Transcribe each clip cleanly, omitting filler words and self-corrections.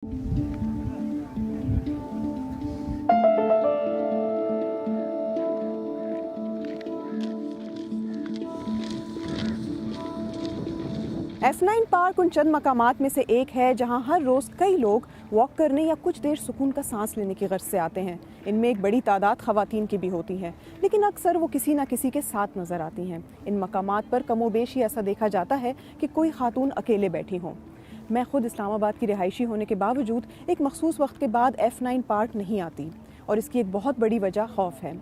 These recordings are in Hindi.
F9 पार्क उन चंद मकामात में से एक है जहां हर रोज़ कई लोग वॉक करने या कुछ देर सुकून का सांस लेने की गर्ज से आते हैं। इनमें एक बड़ी तादाद ख़वातीन की भी होती है, लेकिन अक्सर वो किसी न किसी के साथ नज़र आती हैं। इन मकामात पर कमोबेश ही ऐसा देखा जाता है कि कोई खातून अकेले बैठी हों। मैं खुद इस्लामाबाद की रिहायशी होने के बावजूद एक मखसूस वक्त के बाद F9 पार्क नहीं आती, और इसकी एक बहुत बड़ी वजह खौफ है।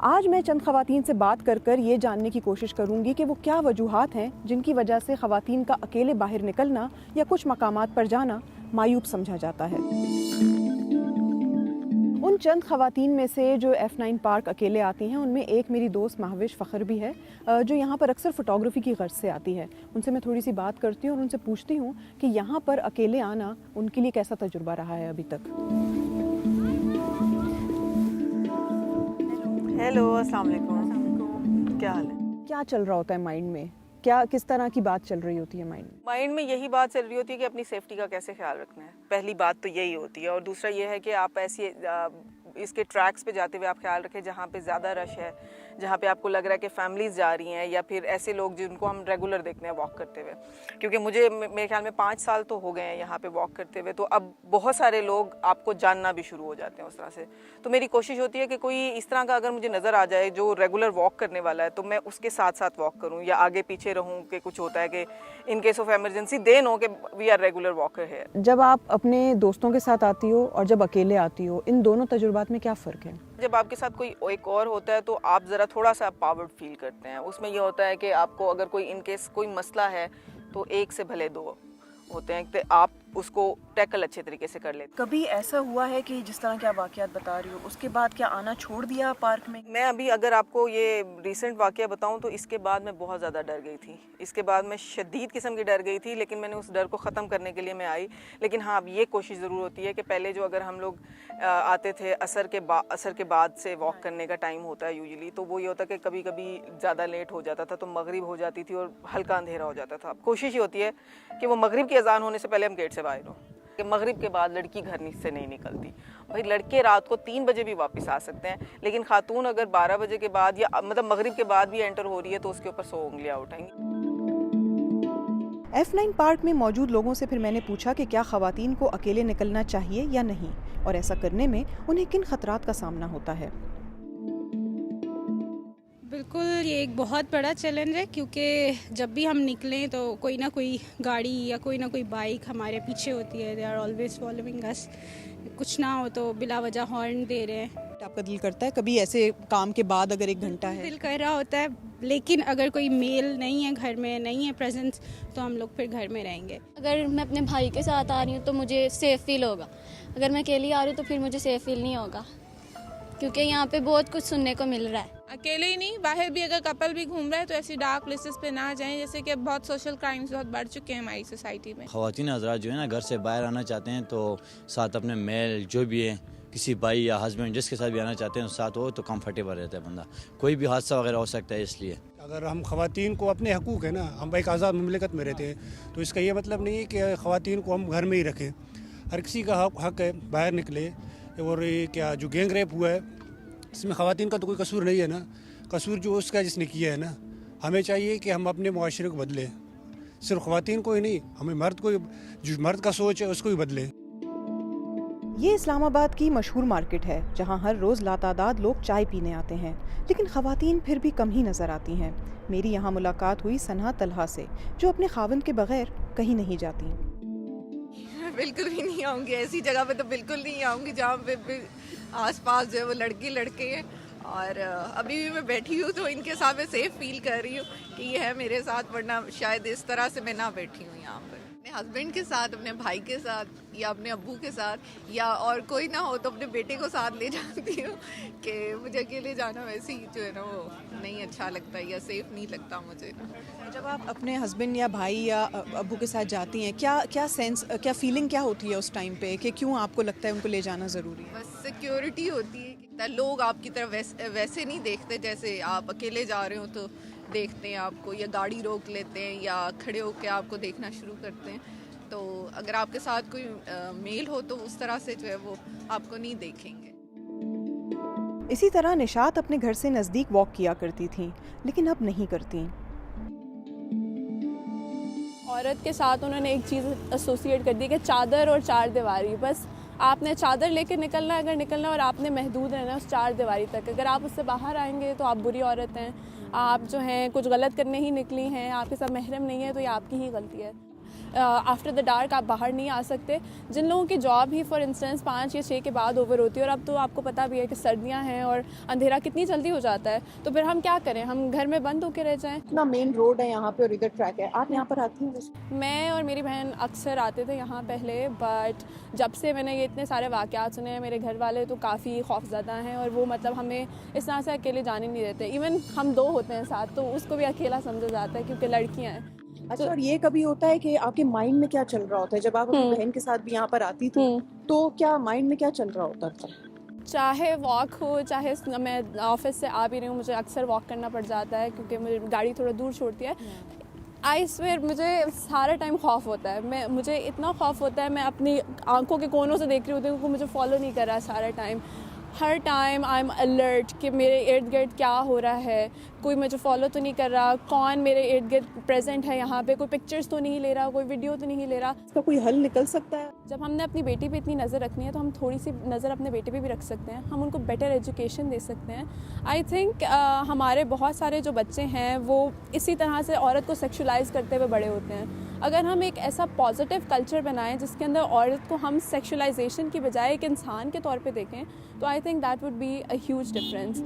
आज मैं चंद ख़वातीन से बात कर ये जानने की कोशिश करूंगी कि वो क्या वजूहात हैं जिनकी वजह से ख़वातीन का अकेले बाहर निकलना या कुछ मकामात पर जाना मायूब समझा जाता है। उन चंद ख़वातीन में से जो F9 पार्क अकेले आती हैं, उनमें एक मेरी दोस्त महविश फ़ख्र भी है, जो यहाँ पर अक्सर फ़ोटोग्राफ़ी की गर्ज से आती है। उनसे मैं थोड़ी सी बात करती हूँ और उनसे पूछती हूँ कि यहाँ पर अकेले आना उनके लिए कैसा तजुर्बा रहा है अभी तक। हेलो, अस्सलाम वालेकुम। क्या हाल है? क्या चल रहा होता है माइंड में? क्या किस तरह की बात चल रही होती है माइंड में यही बात चल रही होती है कि अपनी सेफ्टी का कैसे ख्याल रखना है। पहली बात तो यही होती है, और दूसरा ये है कि आप ऐसी इसके ट्रैक्स पे जाते हुए आप ख्याल रखें जहाँ पे ज़्यादा रश है, जहाँ पे आपको लग रहा है कि फैमिलीज़ जा रही हैं, या फिर ऐसे लोग जिनको हम रेगुलर देखते हैं वॉक करते हुए। क्योंकि मेरे ख्याल में 5 साल तो हो गए हैं यहाँ पे वॉक करते हुए, तो अब बहुत सारे लोग आपको जानना भी शुरू हो जाते हैं उस तरह से। तो मेरी कोशिश होती है कि कोई इस तरह का अगर मुझे नज़र आ जाए जो रेगुलर वॉक करने वाला है, तो मैं उसके साथ साथ वॉक करूँ या आगे पीछे रहूँ, कि कुछ होता है कि in case of emergency they know कि वी आर रेगुलर वॉकर है। जब आप अपने दोस्तों के साथ आती हो और जब अकेले आती हो, इन दोनों तजुर्बात में क्या फ़र्क है? जब आपके साथ कोई एक और होता है तो आप ज़रा थोड़ा सा पावर्ड फील करते हैं। उसमें यह होता है कि आपको अगर कोई इन केस कोई मसला है तो एक से भले दो होते हैं कि आप उसको टैकल अच्छे तरीके से कर लेते। कभी ऐसा हुआ है कि जिस तरह के आप वाक़यात बता रही हो, उसके बाद क्या आना छोड़ दिया पार्क में? मैं अभी अगर आपको ये रीसेंट वाक़या बताऊं तो इसके बाद मैं बहुत ज़्यादा डर गई थी। इसके बाद मैं शदीद किस्म की डर गई थी, लेकिन मैंने उस डर को ख़त्म करने के लिए मैं आई। लेकिन हाँ, अब ये कोशिश ज़रूर होती है कि पहले जो अगर हम लोग आते थे असर के बाद से वॉक करने का टाइम होता है यूजुअली, तो वो ये होता है कि कभी कभी ज़्यादा लेट हो जाता था तो मगरिब हो जाती थी और हल्का अंधेरा हो जाता था। कोशिश ये होती है कि वो मगरिब की अजान होने से पहले हम गेट से बाहर हों, कि मगरिब के बाद लड़की घर से नहीं निकलती। भाई लड़के रात को 3 बजे भी वापस आ सकते हैं, लेकिन खातून अगर 12 बजे के बाद या मतलब मगरिब के बाद भी एंटर हो रही है तो उसके ऊपर 100 उंगलियां उठाएंगी। F9 पार्क में मौजूद लोगों से फिर मैंने पूछा कि क्या ख़वातीन को अकेले निकलना चाहिए या नहीं, और ऐसा करने में उन्हें किन खतरात का सामना होता है। बिल्कुल, ये एक बहुत बड़ा चैलेंज है, क्योंकि जब भी हम निकलें तो कोई ना कोई गाड़ी या कोई ना कोई बाइक हमारे पीछे होती है। They are always following us. कुछ ना हो तो बिला वजह हॉर्न दे रहे हैं। आपका दिल करता है कभी ऐसे काम के बाद, अगर 1 घंटा है? दिल कर रहा होता है, लेकिन अगर कोई मेल नहीं है घर में, नहीं है प्रेजेंस, तो हम लोग फिर घर में रहेंगे। अगर मैं अपने भाई के साथ आ रही हूँ तो मुझे सेफ़ फील होगा। अगर मैं अकेली आ रही हूँ तो फिर मुझे सेफ़ फील नहीं होगा, क्योंकि यहाँ पे बहुत कुछ सुनने को मिल रहा है। अकेले ही नहीं, बाहर भी अगर कपल भी घूम रहा है तो ऐसी डार्क प्लेसेस पे ना जाएं, जैसे कि अब बहुत सोशल क्राइम्स बहुत बढ़ चुके हैं हमारी सोसाइटी में। ख़वातीन हज़रात जो है ना घर से बाहर आना चाहते हैं तो साथ अपने मेल जो भी है, किसी भाई या हस्बैंड जिसके साथ भी आना चाहते हैं साथ हो तो कंफर्टेबल रहता है बंदा। कोई भी हादसा वगैरह हो सकता है, इसलिए अगर हम ख़वातीन को अपने हकूक़ है ना, हम एक आज़ाद ममलिकत में रहते हैं, तो इसका ये मतलब नहीं है कि ख़वातीन को हम घर में ही रखें। हर किसी का हक है बाहर निकले। और ये क्या जो गैंग रेप हुआ है, इसमें ख़वातीन का तो कोई कसूर नहीं है ना। कसूर जो उसका जिसने किया है ना, हमें चाहिए कि हम अपने मुआशरे को बदलें। सिर्फ ख़वातीन को ही नहीं, हमें मर्द को, जो मर्द का सोच है उसको भी बदलें। ये इस्लामाबाद की मशहूर मार्केट है जहाँ हर रोज़ लातादाद लोग चाय पीने आते हैं, लेकिन ख़वातीन फिर भी कम ही नज़र आती हैं। मेरी यहाँ मुलाकात हुई सनहा तलहा से, जो अपने खावंद के बगैर कहीं नहीं जाती। बिल्कुल भी नहीं आऊँगी ऐसी जगह पे, तो बिल्कुल नहीं आऊँगी जहाँ पे आसपास जो है वो लड़के हैं। और अभी भी मैं बैठी हूँ तो इनके साथ मैं सेफ फील कर रही हूँ कि ये है मेरे साथ, वरना शायद इस तरह से मैं ना बैठी हूँ यहाँ पर। अपने हस्बैंड के साथ, अपने भाई के साथ, या अपने अब्बू के साथ, या और कोई ना हो तो अपने बेटे को साथ ले जाती हूँ कि मुझे अकेले जाना वैसे ही जो है ना वो नहीं अच्छा लगता या सेफ नहीं लगता मुझे। जब आप अपने हस्बैंड या भाई या अब्बू के साथ जाती हैं, क्या फीलिंग क्या होती है उस टाइम पे कि क्यों आपको लगता है उनको ले जाना ज़रूरी है? बस सिक्योरिटी होती है। लोग आपकी तरफ वैसे नहीं देखते जैसे आप अकेले जा रहे हो तो देखते हैं आपको, या गाड़ी रोक लेते हैं या खड़े होकर आपको देखना शुरू करते हैं। तो अगर आपके साथ कोई मेल हो तो उस तरह से जो है वो आपको नहीं देखेंगे। इसी तरह निशात अपने घर से नज़दीक वॉक किया करती थी, लेकिन अब नहीं करती। औरत के साथ उन्होंने एक चीज़ एसोसिएट कर दी कि चादर और चार दीवारी। बस आपने चादर लेके निकलना है, अगर निकलना है, और आपने महदूद रहना उस चार दीवारी तक। अगर आप उससे बाहर आएंगे तो आप बुरी औरत हैं, आप जो हैं कुछ गलत करने ही निकली हैं, आपके साथ महरम नहीं है तो ये आपकी ही गलती है। आफ्टर द डार्क आप बाहर नहीं आ सकते। जिन लोगों की जॉब ही फॉर इंस्टेंस 5 या 6 के बाद ओवर होती है, और अब तो आपको पता भी है कि सर्दियां हैं और अंधेरा कितनी जल्दी हो जाता है, तो फिर हम क्या करें, हम घर में बंद होकर रह जाएं। इतना मेन रोड है यहाँ पे और इधर ट्रैक है। आप यहाँ पर आती हैं? मैं और मेरी बहन अक्सर आते थे यहाँ पहले, बट जब से मैंने ये इतने सारे वाक़यात सुने हैं, मेरे घर वाले तो काफ़ी खौफज़दा हैं और वो मतलब हमें इस तरह से अकेले जाने नहीं देते। इवन हम 2 होते हैं साथ तो उसको भी अकेला समझा जाता है क्योंकि लड़कियाँ हैं। अच्छा, और ये कभी होता है कि आपके माइंड में क्या चल रहा होता है जब आप अपनी बहन के साथ भी यहाँ पर आती थी, तो क्या माइंड में क्या चल रहा होता था? चाहे वॉक हो, चाहे मैं ऑफिस से आ भी रही हूँ, मुझे अक्सर वॉक करना पड़ जाता है क्योंकि मुझे गाड़ी थोड़ा दूर छोड़ती है। आई स्वेयर मुझे सारा टाइम खौफ होता है, मुझे इतना खौफ होता है, मैं अपनी आंखों के कोनों से देख रही होती हूँ कि मुझे फॉलो नहीं कर रहा सारा time. Her time I am alert कि मेरे इर्द गिर्द क्या हो रहा है, कोई मुझे फॉलो तो नहीं कर रहा, कौन मेरे इर्द गिर्द प्रेजेंट है यहाँ पे, कोई पिक्चर्स तो नहीं ले रहा, कोई वीडियो तो नहीं ले रहा। इसका कोई हल निकल सकता है? जब हमने अपनी बेटी पे इतनी नज़र रखनी है तो हम थोड़ी सी नज़र अपने बेटे पे भी रख सकते हैं, हम उनको बेटर एजुकेशन दे सकते हैं। आई थिंक हमारे बहुत सारे जो बच्चे हैं वो इसी तरह से औरत को सेक्शुलाइज करते हुए बड़े होते हैं। अगर हम एक ऐसा पॉजिटिव कल्चर बनाएं जिसके अंदर औरत को हम सेक्शुलाइजेशन की बजाय एक इंसान के तौर पे देखें, तो I think that would be a huge difference.